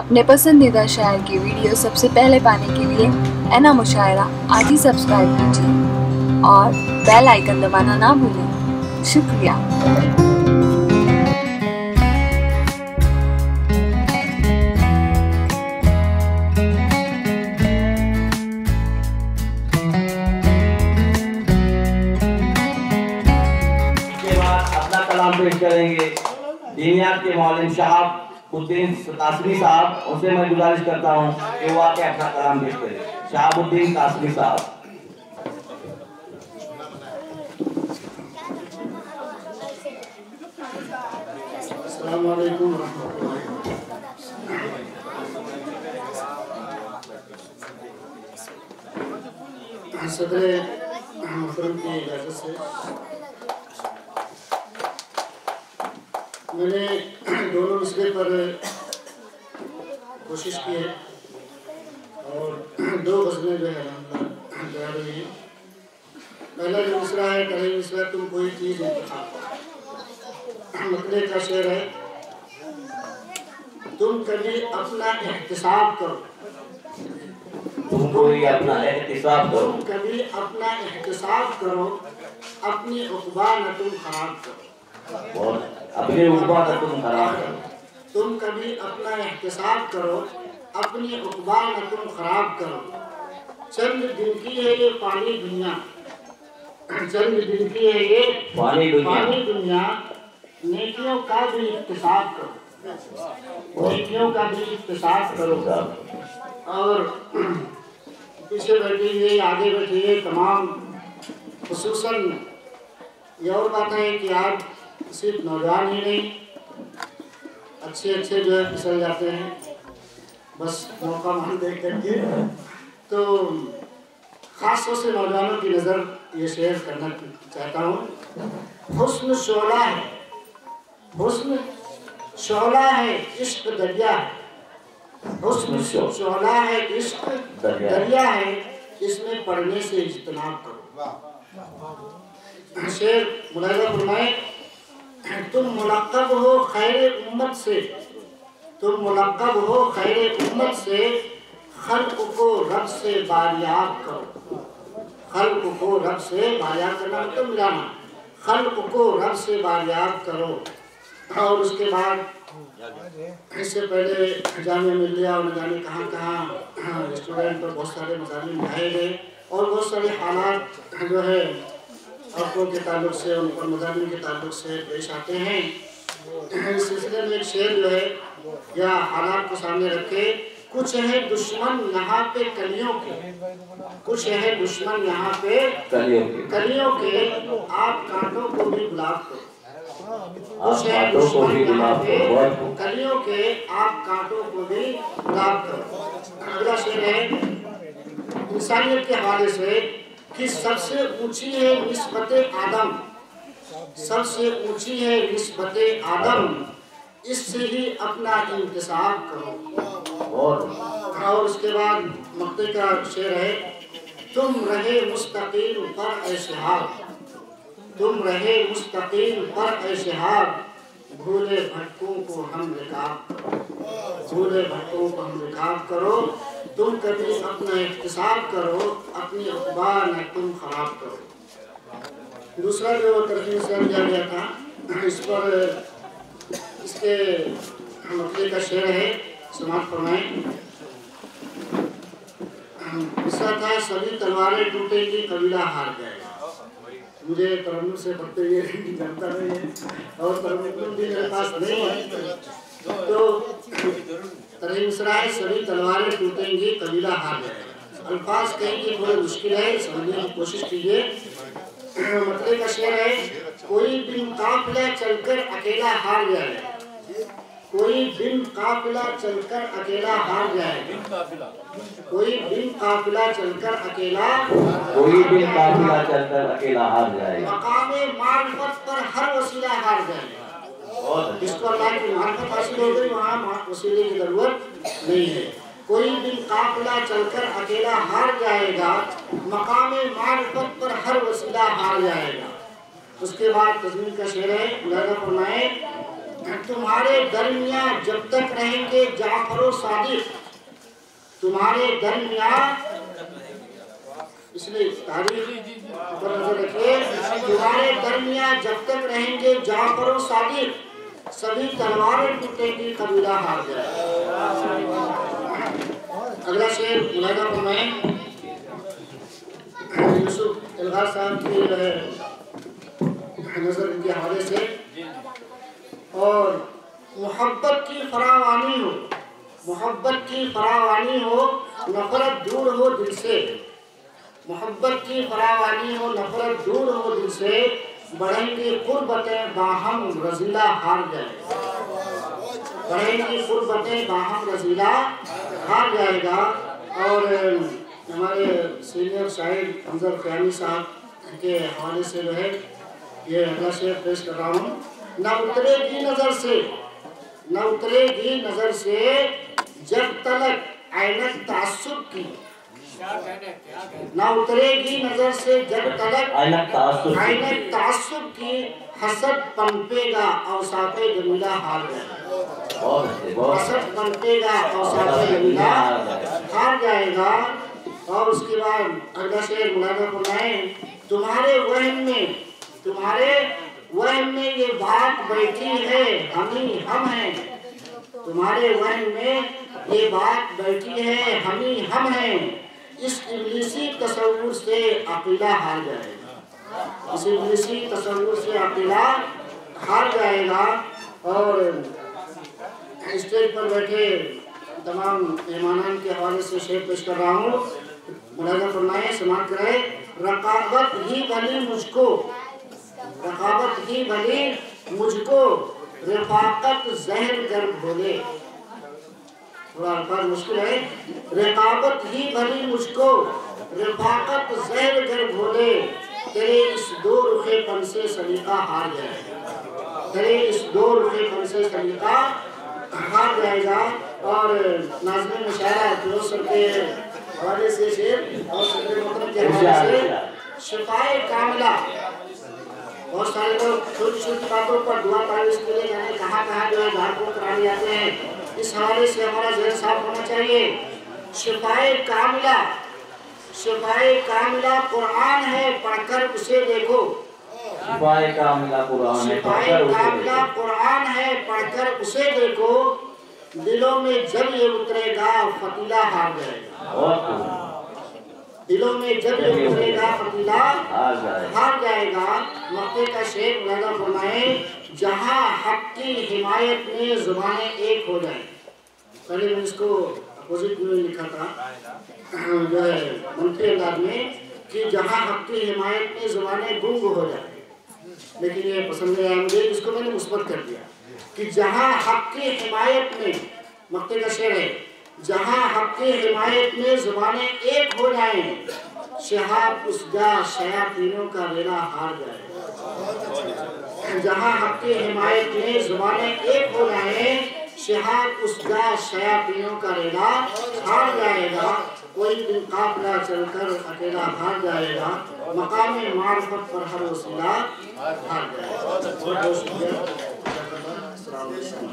اپنے پسندیدہ شاعر کی ویڈیو سب سے پہلے پانے کے لیے اینا مشاعرہ آج ہی سبسکرائب کیجیے اور بیل آئیکن دبانا نہ بھولیں۔ شکریہ۔ پیش کریں گے دینیات کے معلم شہاب الدین قاسمی صاحب، ان سے میں گزارش کرتا ہوں کہ وہ آکے اپنا کلام پیش کریں۔ شہاب الدین قاسمی صاحب۔ السلام علیکم ورحمۃ اللہ۔ صدر محترم کی اجازت سے میں نے دونوں مسئلے پر کوشش کی ہے اور دو غزلیں جو ہے تیار ہوئی ہیں۔ پہلا جو مصرع ہے پہلے مصرع تم کوئی چیز مطلع کا شعر ہے۔ تم کبھی اپنا احتساب کرو، تم کوئی اپنا احتساب کرو، تم کبھی اپنا احتساب کرو، اپنی عقبہ نہ تم خراب کرو، اپنے عقبہ نہ تم خراب کرو۔ تم کبھی اپنا احتساب کرو، اپنی عقبہ نہ تم خراب کرو۔ چند دن کی ہے یہ فانی دنیا، چند دن کی ہے یہ فانی دنیا، نیکیوں کا بھی احتساب کرو، نیکیوں کا بھی احتساب کرو۔ اور پیچھے بیٹھے ہوئے آگے بیٹھے ہوئے تمام، خصوصاً یہ اور بات ہے کہ آپ صرف نوجوان ہی نہیں، اچھے جو ہے پھسل جاتے ہیں، بس موقع مان دیکھ کر کے۔ تو خاص طور سے نوجوانوں کی نظر یہ شعر کرنا چاہتا ہوں۔ حسن شعلہ ہے، حسن شعلہ ہے، عشق دریا ہے، حسن شعلہ ہے، عشق دریا ہے، اس میں پڑھنے سے اجتناب کرو۔ شعر ملاحظہ فرمائے، تم ملقب ہو خیر امت سے، تم ملقب ہو خیر امت سے، خلق کو رب سے باریاب کرو، خلق کو رب سے باریاب کرنا مطلب ملانا، خلق کو رب سے باریاب کرو۔ اور اس کے بعد اس سے پہلے جامعہ ملیہ اور نہ جانے کہاں کہاں اسٹوڈنٹ پر بہت سارے مضامین اٹھائے گئے اور بہت سارے حالات جو ہے عورتوں کے تعلق سے، ان پر مضامین کے تعلق سے پیش آتے ہیں۔ اس سلسلے میں ایک شعر جو ہے یا حالات کو سامنے رکھے، کچھ ہے دشمن یہاں پہ کلیوں کے، کچھ ہے دشمن یہاں پہ کلیوں کے، آپ کانٹوں کو بھی گلاب کرو، کچھ ہے دشمن یہاں پہ کلیوں کے، آپ کانٹوں کو بھی گلاب کرو۔ اگلا شعر ہے انسانیت کے حوالے سے کہ سب سے اونچی ہے نسبت آدم، سب سے اونچی ہے نسبت آدم، اس سے ہی اپنا انتساب کرو۔ اور اس کے بعد مقطع کا شعر ہے، تم رہے مستقیم پر اے شہاب، تم رہے مستقیم پر اے شہاب، بھولے بھٹکوں کو ہم رکاب کرو، بھولے بھٹکوں کو ہم رکاب کرو۔ تم کبھی اپنا احتساب کرو، اپنی عقبہ نہ تم خراب کرو۔ دوسرا جو ترجمہ سے دیا گیا تھا، اس پر اس کے مقطع کا شعر ہے، سماعت فرمائیں۔ مصرع تھا، سبھی تلواریں ٹوٹیں گی قبیلہ ہار جائے گا۔ مجھے ترنم سے پڑھتے ہوئے جانتا نہیں ہے اور ترنم بھی میرے پاس نہیں ہے، تو ترجمہ مصرع ہے، سبھی تلواریں ٹوٹیں گی قبیلہ ہار جائے گا۔ الفاظ کہیں کہ تھوڑے مشکل ہے، سمجھنے کی کوشش کیجیے۔ مطلع کا شعر ہے، کوئی بن قافلہ چل کر اکیلا ہار جائے گا، کوئی بن قافلہ چل کر اکیلا ہار جائے گا، کوئی بن قافلہ چل کر اکیلا، کوئی بن قافلہ چل کر اکیلا ہار جائے گا، مقام معرفت پر ہر وسیلہ ہار جائے گا۔ جس کو اللہ کی معرفت حاصل ہو گئی وہاں وسیلے کی ضرورت نہیں ہے۔ کوئی بن قافلہ چل کر اکیلا ہار جائے گا، مقام معرفت پر ہر وسیلہ ہار جائے گا۔ اس کے بعد تضمین کا شعر ہے، ملاحظہ فرمائیں، تمہارے درمیان جب تک رہیں گے جعفر و صادق، تمہارے درمیان، اس لیے تاریخ پر نظر رکھیے، تمہارے درمیان جب تک رہیں گے جعفر و صادق، سبھی تلواریں ٹوٹیں گی، قبیلہ ہار جائے۔ اگلا شعر ملاحظہ فرمائیں، یوسف الغار صاحب کی نظر ان کے حوالے سے، اور محبت کی فراوانی ہو، محبت کی فراوانی ہو، نفرت دور ہو دل سے، محبت کی فراوانی ہو، نفرت دور ہو دل سے، بڑھیں گی قربتیں باہم رزیلہ ہار جائے، بڑھیں گی قربتیں باہم رزیلہ ہار جائے گا۔ اور ہمارے سینئر شاعر حمزہ خیامی صاحب کے حوالے سے جو ہے یہ اگلا شعر پیش کر رہا ہوں۔ نہ اترے گی نظر سے، نہ اترے گی نظر سے جب تلک عینت تعصب کی، نہ اترے گی نظر سے جب تلک عینت تعصب کی، حسد پنپے گا اوصاف جمیلہ ہار جائے گا، حسد پنپے گا اوصاف جمیلہ ہار جائے گا۔ اور اس کے بعد اگلا شعر ملاحظہ فرمائیں، تمہارے وہم میں، تمہارے وہم میں یہ بات بیٹھی ہے ہم ہی ہم ہیں، تمہارے وہم میں یہ بات بیٹھی ہے ہم ہی ہم ہیں، اس ابلیسی تصور سے عقیدہ ہار جائے گا، اس ابلیسی تصور سے عقیدہ ہار جائے گا۔ اور اسٹیج پر بیٹھے تمام مہمانان کے حوالے سے شعر پیش کر رہا ہوں، ملاحظہ فرمائیں، سماعت کریں۔ رقابت ہی بھلی مجھ کو، رقابت ہی بھلی مجھ کو، رفاقت زہر گر گھولے، تھوڑا الفاظ مشکل ہے، رقابت ہی بھلی مجھ کو، رفاقت زہر گر گھولے، تیرے اس دو رخے پن سے سلیقہ ہار جائے گا، تیرے اس دو رخے پن سے سلیقہ ہار جائے گا۔ اور ناظرین مشاعرہ فیروز سر کے حوالے سے شعر اور صدر محترم کے حوالے سے، شفائے کاملہ، بہت سارے لوگ چھوٹی چھوٹی باتوں پر دعا تعویذ کے لیے جانے کہاں جو ہے دھار کو کرانے جاتے ہیں، اس حوالے سے ہمارا ذہن صاف ہونا چاہیے۔ شفائے کاملہ، شفائے کاملہ قرآن ہے پڑھ کر اسے دیکھو، شفائے کاملہ قرآن ہے پڑھ کر اسے دیکھو، شفائے کاملہ قرآن ہے پڑھ کر اسے دیکھو، دلوں میں جب یہ اترے گا فتیلہ ہار جائے گا، دلوں میں جب یہ اترے گا فتیلہ ہار جائے گا۔ مقطع کا شعر ملاحظہ فرمائیں، جہاں حق کی حمایت میں زبانیں ایک ہو جائیں، پہلے میں اس کو اپوزٹ میں لکھا تھا جو ہے منفی انداز میں، کہ جہاں حق کی حمایت میں زبانیں گنگ ہو جائیں، لیکن یہ پسند نہیں آیا مجھے، اس کو میں نے مثبت کر دیا کہ جہاں حق کی حمایت میں، مقطع کا شعر ہے، جہاں حق کی حمایت میں زبانیں ایک ہو جائیں، شہاب اس گاہ شیاطینوں کا ریلا ہار جائے، جہاں حق کی حمایت میں زبانیں ایک ہو جائیں، شہاب اس گاہ شیاطینوں کا ریلا ہار جائے گا، کوئی دن قافلہ چل کر اکیلا ہار جائے گا، مقام معرفت پر ہر وسیلہ ہار جائے گا۔ بہت شکریہ۔ السلام علیکم۔